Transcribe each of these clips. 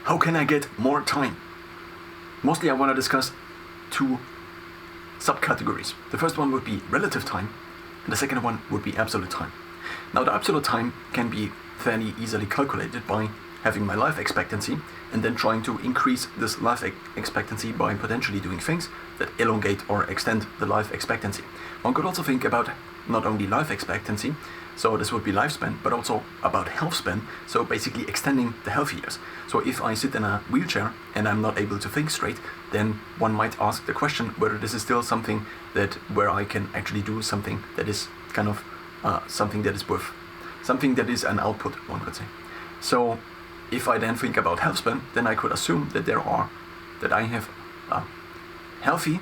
how can I get more time? Mostly I want to discuss two subcategories. The first one would be relative time, and the second one would be absolute time. Now the absolute time can be fairly easily calculated by having my life expectancy and then trying to increase this life expectancy by potentially doing things that elongate or extend the life expectancy. One could also think about not only life expectancy, so this would be lifespan, but also about health span, so basically extending the health years. So if I sit in a wheelchair and I'm not able to think straight, then one might ask the question whether this is still something that where I can actually do something that is kind of something that is worth, something that is an output, one could say. So if I then think about health span, then I could assume that I have healthy,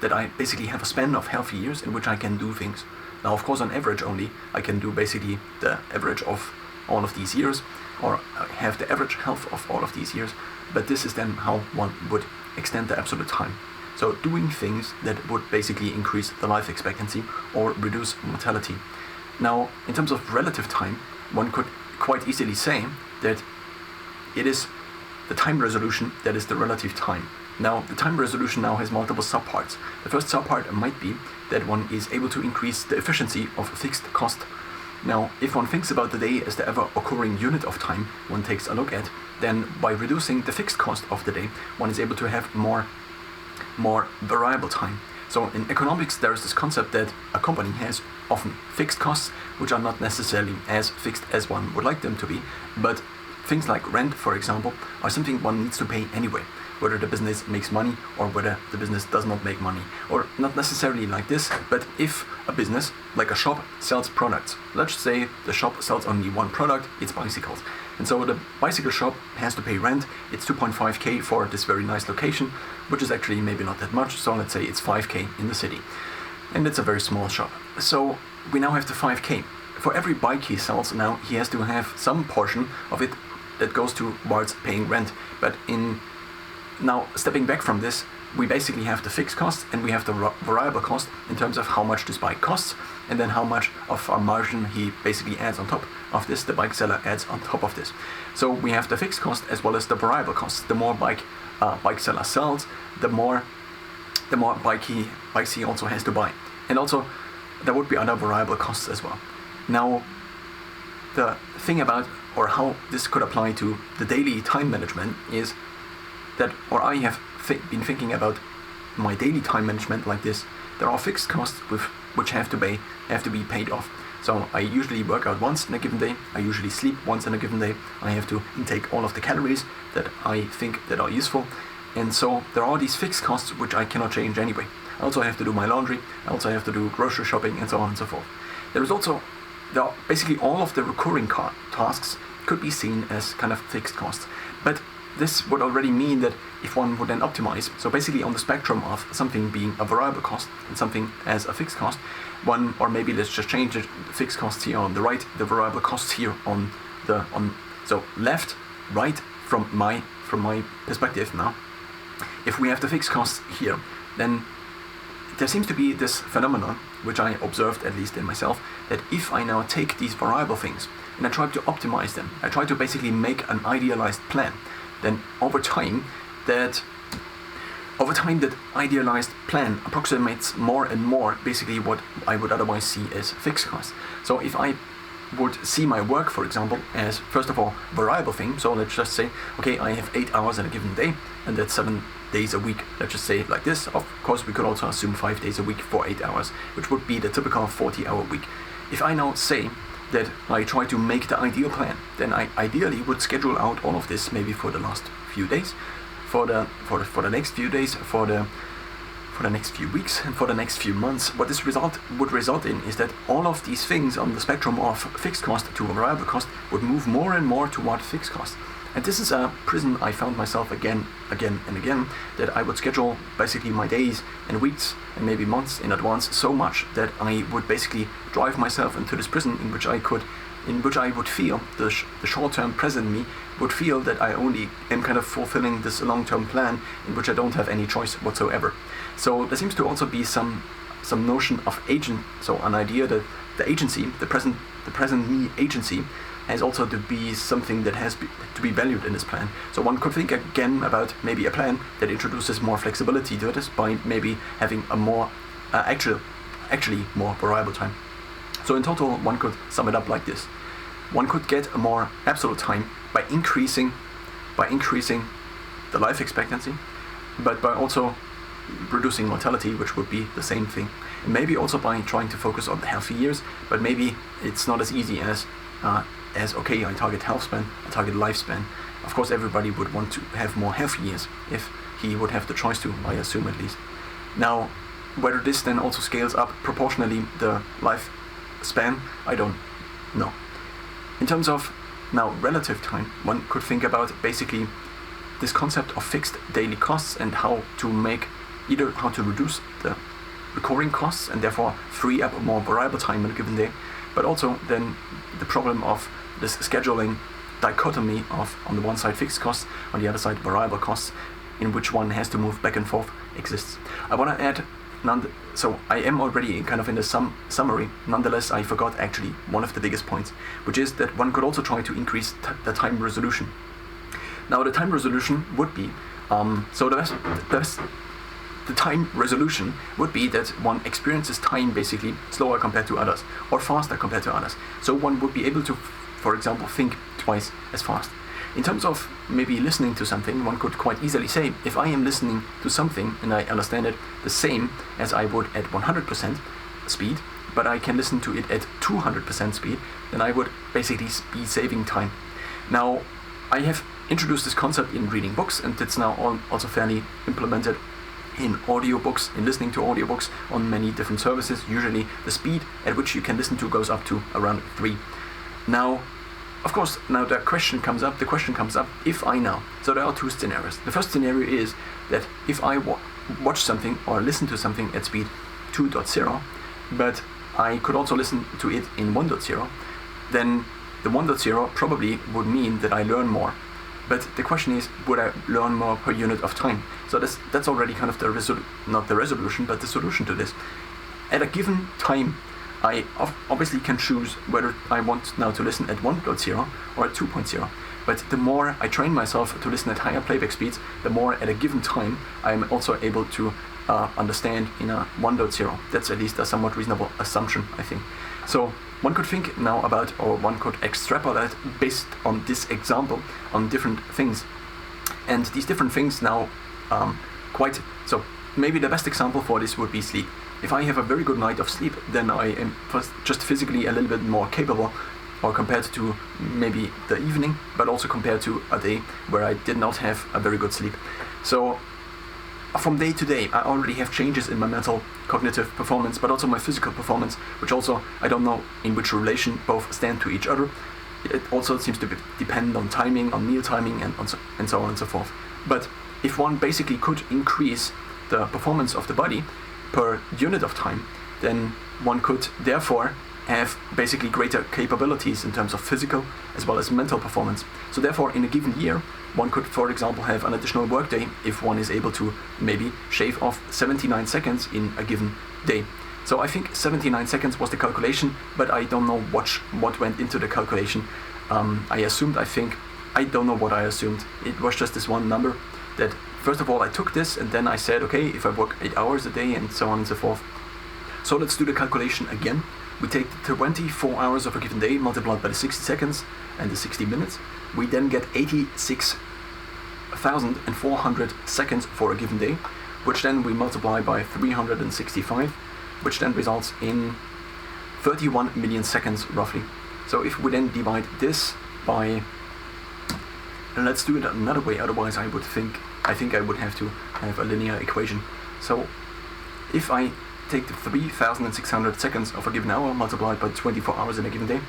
that I basically have a span of healthy years in which I can do things. Now, of course, on average only, I can do basically the average of all of these years, or have the average health of all of these years, but this is then how one would extend the absolute time. So doing things that would basically increase the life expectancy or reduce mortality. Now, in terms of relative time, one could quite easily say that it is the time resolution that is the relative time. Now, the time resolution now has multiple subparts. The first subpart might be that one is able to increase the efficiency of a fixed cost. Now, if one thinks about the day as the ever-occurring unit of time one takes a look at, then by reducing the fixed cost of the day, one is able to have more variable time. So in economics, there is this concept that a company has often fixed costs, which are not necessarily as fixed as one would like them to be, but things like rent, for example, are something one needs to pay anyway, whether the business makes money or whether the business does not make money. Or not necessarily like this, but if a business, like a shop, sells products. Let's say the shop sells only one product, it's bicycles. And so the bicycle shop has to pay rent. It's 2.5k for this very nice location, which is actually maybe not that much. So let's say it's 5k in the city. And it's a very small shop. So we now have the 5k. For every bike he sells now, he has to have some portion of it that goes towards paying rent. But now stepping back from this, we basically have the fixed cost and we have the variable cost in terms of how much this bike costs, and then how much of a margin he basically adds on top of this, the bike seller adds on top of this. So we have the fixed cost as well as the variable cost. The more bike seller sells, the more bikes he also has to buy. And also there would be other variable costs as well. Now the thing about, or how this could apply to the daily time management is that, or I have been thinking about my daily time management like this. There are fixed costs which have to be paid off. So I usually work out once in a given day. I usually sleep once in a given day. I have to intake all of the calories that I think that are useful. And so there are these fixed costs which I cannot change anyway. I also have to do my laundry. I also have to do grocery shopping and so on and so forth. There are basically all of the recurring tasks could be seen as kind of fixed costs. But this would already mean that if one would then optimize, so basically on the spectrum of something being a variable cost and something as a fixed cost, one, or maybe let's just change it, the fixed costs here on the right, the variable costs here so left, right, from my perspective now. If we have the fixed costs here, then there seems to be this phenomenon, which I observed at least in myself, that if I now take these variable things and I try to optimize them, I try to basically make an idealized plan, then over time that idealized plan approximates more and more basically what I would otherwise see as fixed costs. So if I would see my work, for example, as first of all variable thing, so let's just say, okay, I have 8 hours in a given day, and that's 7 days a week. Let's just say it like this. Of course, we could also assume 5 days a week for 8 hours, which would be the typical 40-hour week. If I now say that I try to make the ideal plan, then I ideally would schedule out all of this maybe for the last few days, for the next few days, for the next few weeks, and for the next few months. What this would result in is that all of these things on the spectrum of fixed cost to variable cost would move more and more toward fixed cost. And this is a prison I found myself again and again, that I would schedule basically my days and weeks and maybe months in advance so much that I would basically drive myself into this prison in which I would feel, the short-term present me would feel that I only am kind of fulfilling this long-term plan in which I don't have any choice whatsoever. So there seems to also be some notion of agent, so an idea that the agency, the present me agency, has also to be something that has to be valued in this plan. So one could think again about maybe a plan that introduces more flexibility to this by maybe having a more actually more variable time. So in total, one could sum it up like this: one could get a more absolute time by increasing the life expectancy, but by also reducing mortality, which would be the same thing. And maybe also by trying to focus on the healthy years, but maybe it's not as easy as okay, I target health span, I target lifespan. Of course, everybody would want to have more healthy years if he would have the choice to, I assume at least. Now, whether this then also scales up proportionally the lifespan, I don't know. In terms of now relative time, one could think about basically this concept of fixed daily costs and how to reduce the recurring costs and therefore free up more variable time in a given day, but also then the problem of this scheduling dichotomy of, on the one side, fixed costs, on the other side, variable costs, in which one has to move back and forth, exists. I want to add, so I am already kind of in the summary. Nonetheless, I forgot actually one of the biggest points, which is that one could also try to increase the time resolution. Now, the time resolution would be, the time resolution would be that one experiences time basically slower compared to others, or faster compared to others. So one would be able to, for example, think twice as fast. In terms of maybe listening to something, one could quite easily say, if I am listening to something and I understand it the same as I would at 100% speed, but I can listen to it at 200% speed, then I would basically be saving time. Now, I have introduced this concept in reading books, and it's now also fairly implemented in audiobooks, in listening to audiobooks on many different services. Usually the speed at which you can listen to goes up to around 3. Now, of course, now the question comes up, if I know. So there are two scenarios. The first scenario is that if I watch something or listen to something at speed 2.0, but I could also listen to it in 1.0, then the 1.0 probably would mean that I learn more. But the question is, would I learn more per unit of time? So that's already kind of not the resolution, but the solution to this. At a given time, I obviously can choose whether I want now to listen at 1.0 or at 2.0. But the more I train myself to listen at higher playback speeds, the more at a given time I am also able to understand in a 1.0. That's at least a somewhat reasonable assumption, I think. So one could think now about, or one could extrapolate based on this example on different things. And these different things now so maybe the best example for this would be sleep. If I have a very good night of sleep, then I am just physically a little bit more capable, or compared to maybe the evening, but also compared to a day where I did not have a very good sleep. So from day to day, I already have changes in my mental cognitive performance, but also my physical performance, which also I don't know in which relation both stand to each other. It also seems to depend on timing, on meal timing, and so on and so forth. But if one basically could increase the performance of the body per unit of time, then one could therefore have basically greater capabilities in terms of physical as well as mental performance. So therefore, in a given year, one could, for example, have an additional workday if one is able to maybe shave off 79 seconds in a given day. So I think 79 seconds was the calculation, but I don't know what went into the calculation. I don't know what I assumed. It was just this one number that, first of all, I took this and then I said, okay, if I work 8 hours a day and so on and so forth. So let's do the calculation again. We take the 24 hours of a given day multiplied by the 60 seconds and the 60 minutes. We then get 86,400 seconds for a given day, which then we multiply by 365, which then results in 31 million seconds roughly. So if we then divide this by, and let's do it another way, otherwise I think I would have to have a linear equation. So if I take the 3,600 seconds of a given hour multiplied by 24 hours in a given day,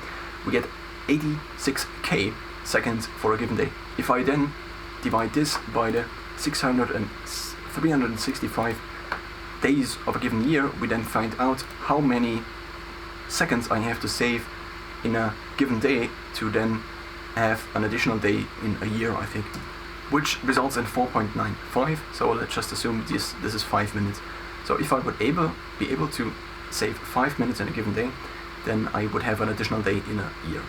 we get 86k seconds for a given day. If I then divide this by the 365 days of a given year, we then find out how many seconds I have to save in a given day to then have an additional day in a year, I think, which results in 4.95. So let's just assume this is 5 minutes. So if I would be able to save 5 minutes in a given day, then I would have an additional day in a year.